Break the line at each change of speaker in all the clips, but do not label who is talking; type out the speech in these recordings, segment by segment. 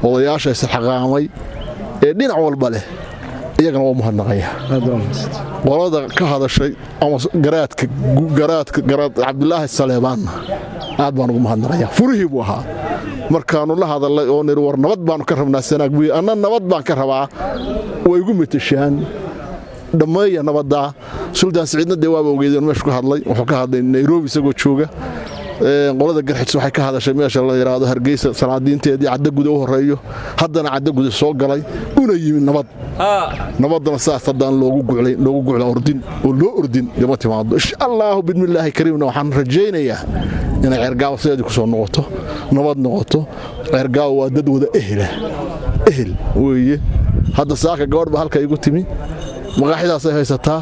odayaasha isxaqaamay ee dhinac walba leh iyagana waa mahadnaqaya qolada ka hadashay ama garaadka Cabdullaahi Saleebaan aad baan ugu mahadnaqaya furihii buu ahaa markaanu la hadalay oo nir war nabad baan ka rabnaa sanaag buu anna nabad baan ka rabaa way igu mitashaan dhameeya nabada Sultan Saciidna deewaaba ogeeyeen meesha ku hadlay wuxuu ka hadlay Nairobi isagoo jooga qolada garxis waxay ka hadashay meesha la yiraahdo Hargeysa salaadiinteedii cadda guud u horeeyo haddana cadda guud soo galay una yimid nabadna saasadaan loogu guclay ordin oo loo ordin gaba timaado insha Allah bismillaahi kariimna waxaan rajaynayaa in Cergaaw sidii ku soo noqoto nabad noqoto Cergaaw waa dad wada ehel weeye hadda saaka gabadh ba halka igu timi magaxidaas ay haysataa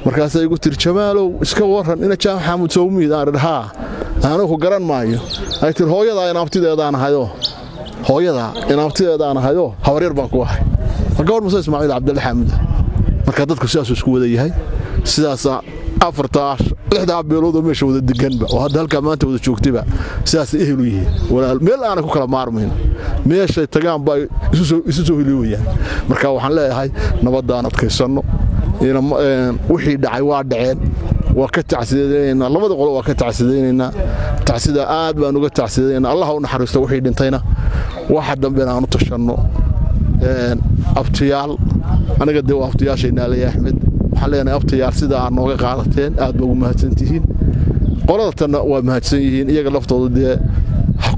markaas ay igu tir Jamaalow iska waran ina Jaam Xamuud Soomiid aan dhahaa أنا هو قرن مايو هاي ترى هذا أنا أبتدي هذا أنا هيو أنا أبتدي هذا أنا هيو هورير بانك واحد فقول مسوي إسماعيل عبد الحميد مركزتك سياسة سكوة دي هاي سياسة أفرطاش إحدى عبيرود مش وده الجنبة وهذا الكمان تود تشوف تبع سياسة إهلوية ولا ميل أنا كوكلا معرمين مش تجام باي يسوسو إهلوية مركز وحنا هاي نبض أنا تكسرنا وحي دعوات دعين وكتعسيدين الله مدق والله وكتعسيدين تعسيد آد بأنو كتعسيدين الله ونحرسته وحي دنتينا واحد بينا نتشنو أبتيال أنا قد دوا أبتيال شينا لي أحمد وحلينا أبتيال سيدا عنو قاعدتين آد بقوا مهتنتين قرارتنا ومهتنتين إياق لفتو دي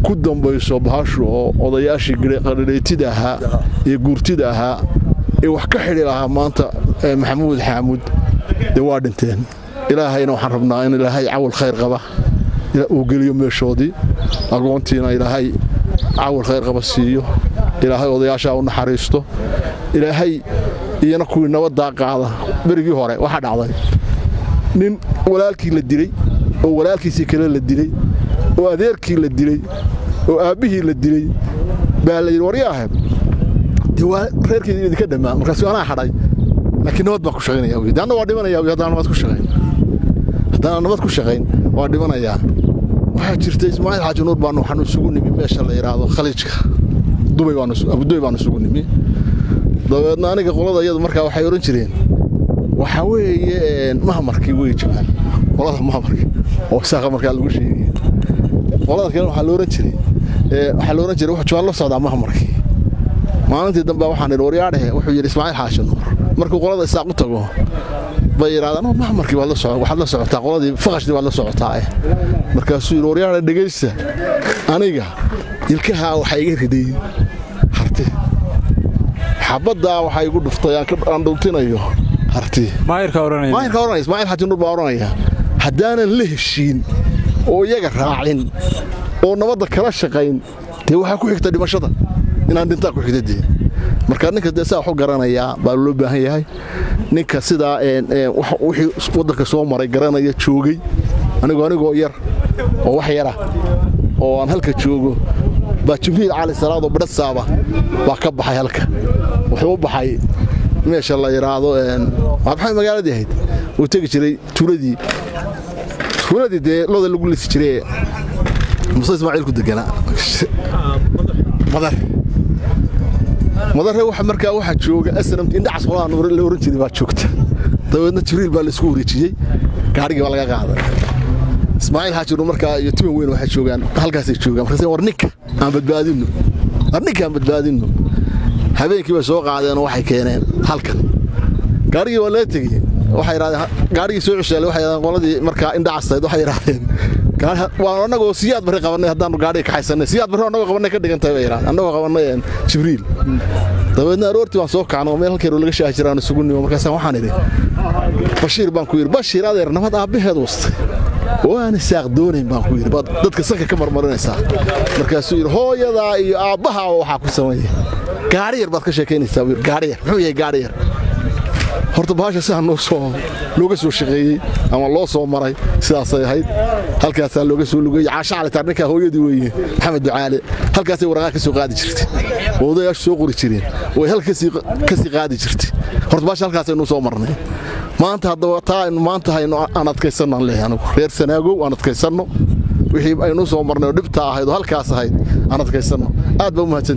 كودن بيسو بهاشو odayaashii qariirtidaha iyo guurtidaha ee wax ka xiriir ah maanta Maxamuud Xamuud waa dhinteen ilaahayna waxaan rabnaa in ilaahay cawl khayr qaba uu geliyo meeshoodii agoontiina ilaahay cawl khayr qaba siiyo ilaahay odayaasha u naxariisto ilaahay iyana ku nabada qaada berigii hore waxa dhacday nin walaalkii la dilay oo walaalkiisii kale la dilay oo adeerkii la dilay oo aabihii la dilay baa la yiri wariyaahay diwaan reerkii idinka dhamaa markaas ana xaday laakiin nabad baa ku shaqeynaya hadana waa dhimanaya hadana nabad ku shaqeyn waa dhimanaya waxa jirtay Ismaaciil Xaaji Nuur baan waxaan isugu nimi meesha la yiraahdo Khaliijka Dubai baan isugu nimi dabeedna aniga qolada iyada markaa waxay oran jireen waxa weeye mahamarkii way jabaan qolada mahamarkii oo saaqa markaa lagu sheegay qolada kale waxa loo oran jiray wax jawaan la socda mahamarkii maalintii dambe waxaan wariyaaday wuxuu yiri Ismaaciil Xaaji Nuur markuu qolada isaaq u tago bayraadana mahamarkii waa la socdaa waxa la socotaa qoladii faqashdi waa la socotaa markaasuu yiri wariyaaday dhageysta aniga ilkaha waxa iga riday harti xabada waxa igu dhuftay aan dhultinayo harti maayirka oranay Ismaaciil Xaaji Nuur baa oranaya hadaanan la heshiin oo iyaga raacin oo nabada kala shaqeyn tii waxa ku xigta dhimashada inaan dhinta ku xigtay marka ninka deesaa wuxuu garanayaa baa loo baahan yahay ninka sida wixii wadanka soo maray garanaya joogay anigoo yar oo wax yara oo aan halka joogo baa Jibriil Cali Salaado badsaaba baa ka baxay halka wuxuu u baxay meesha la yiraahdo waxay magaaladii ahayd uu tagi jiray tuuladii looda lagu lisi jiray Muuse Ismaaciil ku deganaa مدرسة واحد مركز واحد شو أسلم إندعس والله نور اللي ورنتي بعد شوكت طيب نتشريل بالسكوري تجي كارجي ولا قاعد إسماعيل حاجة مركز يتم وين واحد شو كان هالكاس شو كان خسر ورنيك عم بتبادلنه ورنيك عم بتبادلنه هذيك بس سوق عاد أنا واحد كينين هالكا كارجي ولا تجي واحد كارجي سوق الشل واحد والله مركز إندعس طيب واحد راحين وانا جو سياد بري قبرنا هدان غاري كحيسن سياد بري انا قبرنا كدغنتay weeyran anagu qabanay Jibriil dabeedna roorti waan soo kacno meel halkii laga shaajiraan isugu nimo markaas waxaan idhi Bashiir baan ku yiri Bashiir adeer nabad aabaheed wastay waan saaq doonayn baan ku yiri dadka sanka ka marmarinaysa markaas uu yiri hooyada iyo aabaha waxa ku sameeyay gaari yar baad ka sheekeynaysaa gaari yar muxuu yahay gaari yar horta baasha sahan looga soo shaqeeyay ama loo soo maray sidaas ay ahayd halkaas looga soo lugay caasha cali tarninka hooyadii weeye Maxamed Ducaale halkaas ay waraqa ka soo qaadi jirtay odayaashu soo qori jireen way halkaas ka sii qaadi jirtay horta baasha halkaas ay noo soo marnay maanta hadaba maanta hayno aan adkaysanno leeyahay reer sanaago aan adkaysanno wixii ay noo soo marnay dhibta ahayd halkaas ahayd aan adkaysanno aad baa u mahadsan